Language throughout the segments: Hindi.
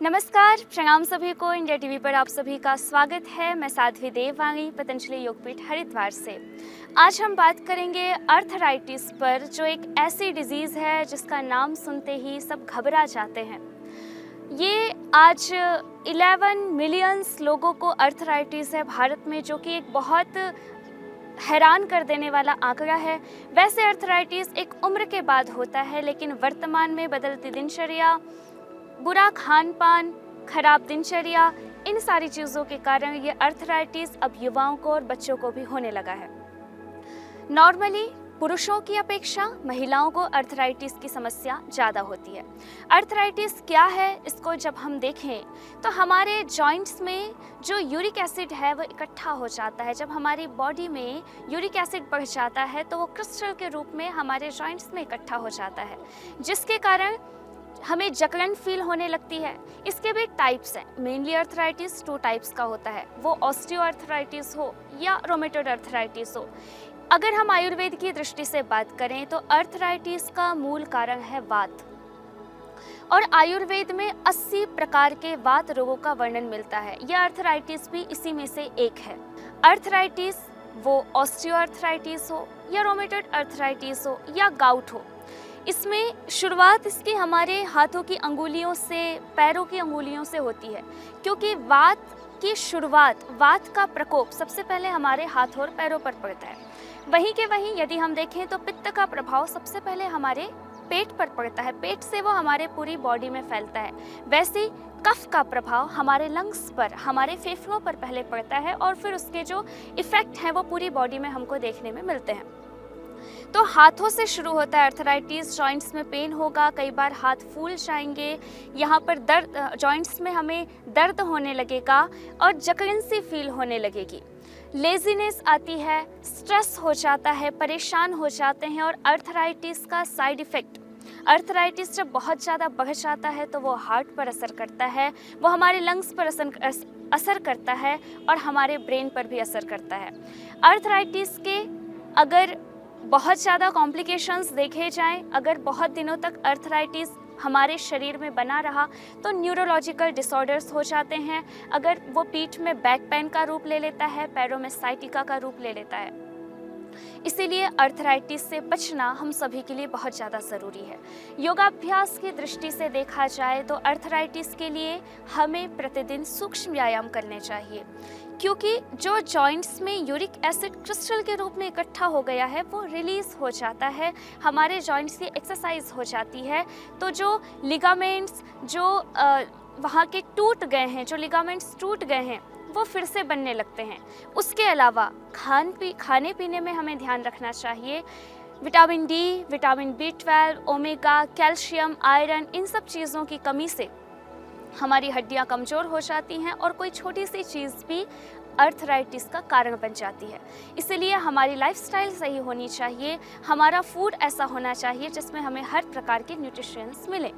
नमस्कार, प्रणाम सभी को। इंडिया टीवी पर आप सभी का स्वागत है। मैं साध्वी देववाणी पतंजलि योगपीठ हरिद्वार से। आज हम बात करेंगे आर्थराइटिस पर, जो एक ऐसी डिजीज़ है जिसका नाम सुनते ही सब घबरा जाते हैं। ये आज 11 मिलियंस लोगों को आर्थराइटिस है भारत में, जो कि एक बहुत हैरान कर देने वाला आंकड़ा है। वैसे आर्थराइटिस एक उम्र के बाद होता है, लेकिन वर्तमान में बदलती दिनचर्या, बुरा खान पान, खराब दिनचर्या, इन सारी चीज़ों के कारण ये आर्थराइटिस अब युवाओं को और बच्चों को भी होने लगा है। नॉर्मली पुरुषों की अपेक्षा महिलाओं को आर्थराइटिस की समस्या ज़्यादा होती है। आर्थराइटिस क्या है, इसको जब हम देखें तो हमारे जॉइंट्स में जो यूरिक एसिड है वो इकट्ठा हो जाता है। जब हमारी बॉडी में यूरिक एसिड बढ़ जाता है तो वो क्रिस्टल के रूप में हमारे जॉइंट्स में इकट्ठा हो जाता है, जिसके कारण हमें जकड़न फील होने लगती है। इसके भी टाइप्स हैं। मेनली आर्थराइटिस 2 टाइप्स का होता है, वो ऑस्टियोआर्थराइटिस हो या रोमेटॉइड आर्थराइटिस हो। अगर हम आयुर्वेद की दृष्टि से बात करें तो आर्थराइटिस का मूल कारण है वात, और आयुर्वेद में 80 प्रकार के वात रोगों का वर्णन मिलता है। यह आर्थराइटिस भी इसी में से एक है। आर्थराइटिस वो ऑस्टियोआर्थराइटिस हो या रोमेटॉइड आर्थराइटिस हो या गाउट हो, इसमें शुरुआत इसकी हमारे हाथों की अंगुलियों से, पैरों की अंगुलियों से होती है, क्योंकि वात की शुरुआत, वात का प्रकोप सबसे पहले हमारे हाथ और पैरों पर पड़ता है। वहीं के वहीं यदि हम देखें तो पित्त का प्रभाव सबसे पहले हमारे पेट पर पड़ता है, पेट से वो हमारे पूरी बॉडी में फैलता है। वैसे कफ का प्रभाव हमारे लंग्स पर, हमारे फेफड़ों पर पहले पड़ता है, और फिर उसके जो इफ़ेक्ट हैं वो पूरी बॉडी में हमको देखने में मिलते हैं। तो हाथों से शुरू होता है आर्थराइटिस। जॉइंट्स में पेन होगा, कई बार हाथ फूल जाएंगे, यहाँ पर दर्द, जॉइंट्स में हमें दर्द होने लगेगा और जकड़न सी फील होने लगेगी। लेजीनेस आती है, स्ट्रेस हो जाता है, परेशान हो जाते हैं। और आर्थराइटिस का साइड इफ़ेक्ट, आर्थराइटिस जब बहुत ज़्यादा बढ़ जाता है तो वो हार्ट पर असर करता है, वो हमारे लंग्स पर असर करता है और हमारे ब्रेन पर भी असर करता है। आर्थराइटिस के अगर बहुत ज़्यादा कॉम्प्लिकेशंस देखे जाएं, अगर बहुत दिनों तक आर्थराइटिस हमारे शरीर में बना रहा तो न्यूरोलॉजिकल डिसऑर्डर्स हो जाते हैं। अगर वो पीठ में बैक पेन का रूप ले लेता है, पैरों में साइटिका का रूप ले लेता है। इसीलिए आर्थराइटिस से बचना हम सभी के लिए बहुत ज़्यादा ज़रूरी है। योगाभ्यास की दृष्टि से देखा जाए तो आर्थराइटिस के लिए हमें प्रतिदिन सूक्ष्म व्यायाम करने चाहिए, क्योंकि जो जॉइंट्स में यूरिक एसिड क्रिस्टल के रूप में इकट्ठा हो गया है वो रिलीज़ हो जाता है, हमारे जॉइंट्स की एक्सरसाइज हो जाती है। तो जो लिगामेंट्स जो वहाँ के टूट गए हैं, जो लिगामेंट्स टूट गए हैं, वो फिर से बनने लगते हैं। उसके अलावा खाने पीने में हमें ध्यान रखना चाहिए। Vitamin D, vitamin B12, omega, calcium, iron, इन सब चीज़ों की कमी से हमारी हड्डियां कमज़ोर हो जाती हैं और कोई छोटी सी चीज़ भी आर्थराइटिस का कारण बन जाती है। इसलिए हमारी लाइफस्टाइल सही होनी चाहिए, हमारा फूड ऐसा होना चाहिए जिसमें हमें हर प्रकार के न्यूट्रिशंस मिले।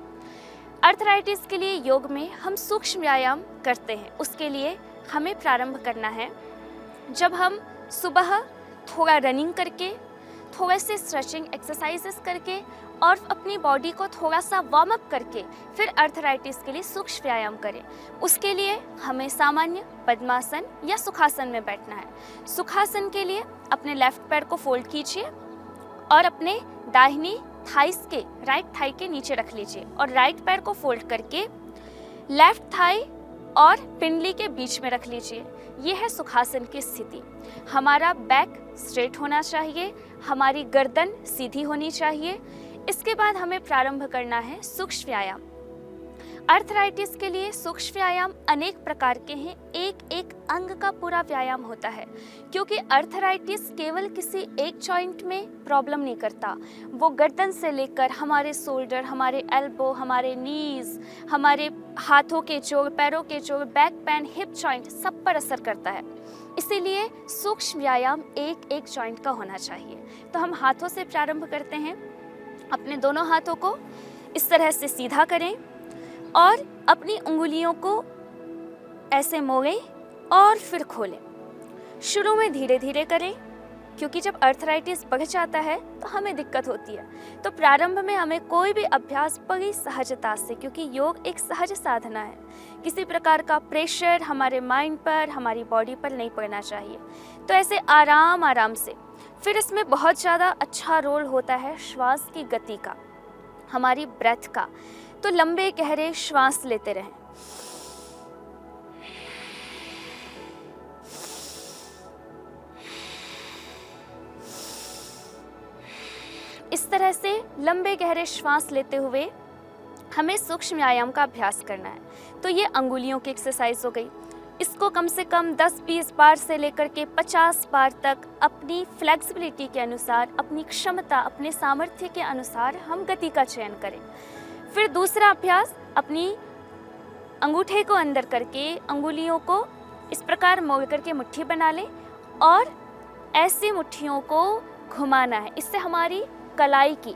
आर्थराइटिस के लिए योग में हम सूक्ष्म व्यायाम करते हैं। उसके लिए हमें प्रारंभ करना है जब हम सुबह थोड़ा रनिंग करके, थोड़े से स्ट्रेचिंग एक्सरसाइजेस करके और अपनी बॉडी को थोड़ा सा वार्म अप करके फिर आर्थराइटिस के लिए सूक्ष्म व्यायाम करें। उसके लिए हमें सामान्य पद्मासन या सुखासन में बैठना है। सुखासन के लिए अपने लेफ्ट पैर को फोल्ड कीजिए और अपने दाहिनी थाइस के, राइट थाई के नीचे रख लीजिए, और राइट पैर को फोल्ड करके लेफ्ट थाई और पिंडली के बीच में रख लीजिए। ये है सुखासन की स्थिति। हमारा बैक स्ट्रेट होना चाहिए, हमारी गर्दन सीधी होनी चाहिए। इसके बाद हमें प्रारंभ करना है सूक्ष्म व्यायाम। आर्थराइटिस के लिए सूक्ष्म व्यायाम अनेक प्रकार के हैं, एक एक अंग का पूरा व्यायाम होता है, क्योंकि आर्थराइटिस केवल किसी एक जॉइंट में प्रॉब्लम नहीं करता, वो गर्दन से लेकर हमारे शोल्डर, हमारे एल्बो, हमारे नीज, हमारे हाथों के जोड़, पैरों के जोड़, बैक पेन, हिप जॉइंट, सब पर असर करता है। इसीलिए सूक्ष्म व्यायाम एक एक जॉइंट का होना चाहिए। तो हम हाथों से प्रारंभ करते हैं। अपने दोनों हाथों को इस तरह से सीधा करें और अपनी उंगलियों को ऐसे मोड़ें और फिर खोलें। शुरू में धीरे धीरे करें, क्योंकि जब अर्थराइटिस बढ़ जाता है तो हमें दिक्कत होती है। तो प्रारंभ में हमें कोई भी अभ्यास बड़ी सहजता से, क्योंकि योग एक सहज साधना है, किसी प्रकार का प्रेशर हमारे माइंड पर, हमारी बॉडी पर नहीं पड़ना चाहिए। तो ऐसे आराम आराम से। फिर इसमें बहुत ज़्यादा अच्छा रोल होता है श्वास की गति का, हमारी ब्रेथ का। तो लंबे गहरे श्वास लेते रहें। इस तरह से लंबे गहरे श्वास लेते हुए हमें सूक्ष्म व्यायाम का अभ्यास करना है। तो ये अंगुलियों की एक्सरसाइज हो गई। इसको कम से कम 10-20 बार से लेकर के 50 बार तक अपनी फ्लेक्सिबिलिटी के अनुसार, अपनी क्षमता, अपने सामर्थ्य के अनुसार हम गति का चयन करें। फिर दूसरा अभ्यास, अपनी अंगूठे को अंदर करके अंगुलियों को इस प्रकार मोड़ करके मुट्ठी बना लें और ऐसी मुट्ठियों को घुमाना है। इससे हमारी कलाई की,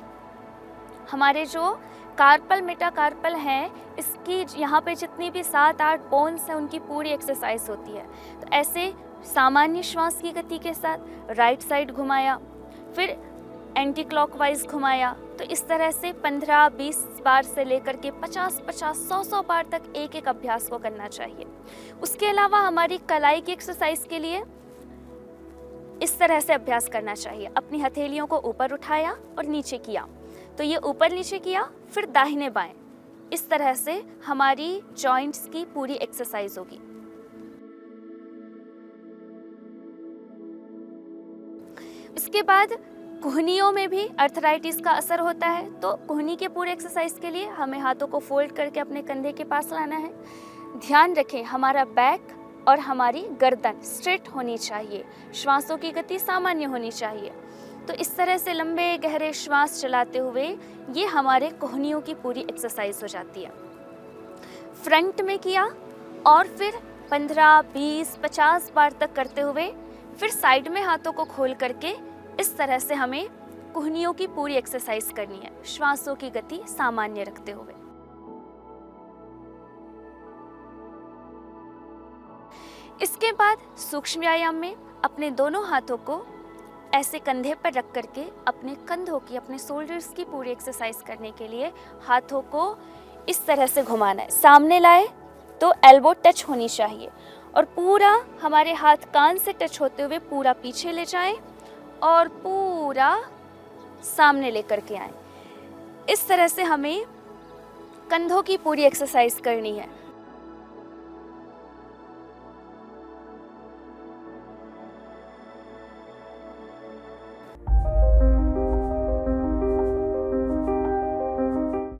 हमारे जो कार्पल मेटाकार्पल हैं, इसकी यहाँ पे जितनी भी 7-8 बोन्स हैं उनकी पूरी एक्सरसाइज होती है। तो ऐसे सामान्य श्वास की गति के साथ राइट साइड घुमाया, फिर एंटी क्लॉकवाइज घुमाया। तो इस तरह से 15-20 बार से लेकर के 50-50, 100-100 बार तक एक एक अभ्यास को करना चाहिए। उसके अलावा हमारी कलाई की एक्सरसाइज के लिए इस तरह से अभ्यास करना चाहिए। अपनी हथेलियों को ऊपर उठाया और नीचे किया, तो ये ऊपर नीचे किया, फिर दाहिने बाएं। इस तरह से हमारी जॉइंट्स की पूरी एक्सरसाइज होगी। इसके बाद कोहनियों में भी अर्थराइटिस का असर होता है। तो कोहनी के पूरे एक्सरसाइज के लिए हमें हाथों को फोल्ड करके अपने कंधे के पास लाना है। ध्यान रखें हमारा बैक और हमारी गर्दन स्ट्रेट होनी चाहिए, श्वासों की गति सामान्य होनी चाहिए। तो इस तरह से लंबे गहरे श्वास चलाते हुए ये हमारे कोहनियों की पूरी एक्सरसाइज हो जाती है। फ्रंट में किया और फिर 15, 20, 50 बार तक करते हुए फिर साइड में हाथों को खोल करके इस तरह से हमें कोहनियों की पूरी एक्सरसाइज करनी है, श्वासों की गति सामान्य रखते हुए। इसके बाद सूक्ष्म व्यायाम में अपने दोनों हाथों को ऐसे कंधे पर रख करके अपने कंधों की, अपने शोल्डर्स की पूरी एक्सरसाइज करने के लिए हाथों को इस तरह से घुमाना है। सामने लाए तो एल्बो टच होनी चाहिए और पूरा हमारे हाथ कान से टच होते हुए पूरा पीछे ले जाएं और पूरा सामने लेकर के आएं। इस तरह से हमें कंधों की पूरी एक्सरसाइज करनी है।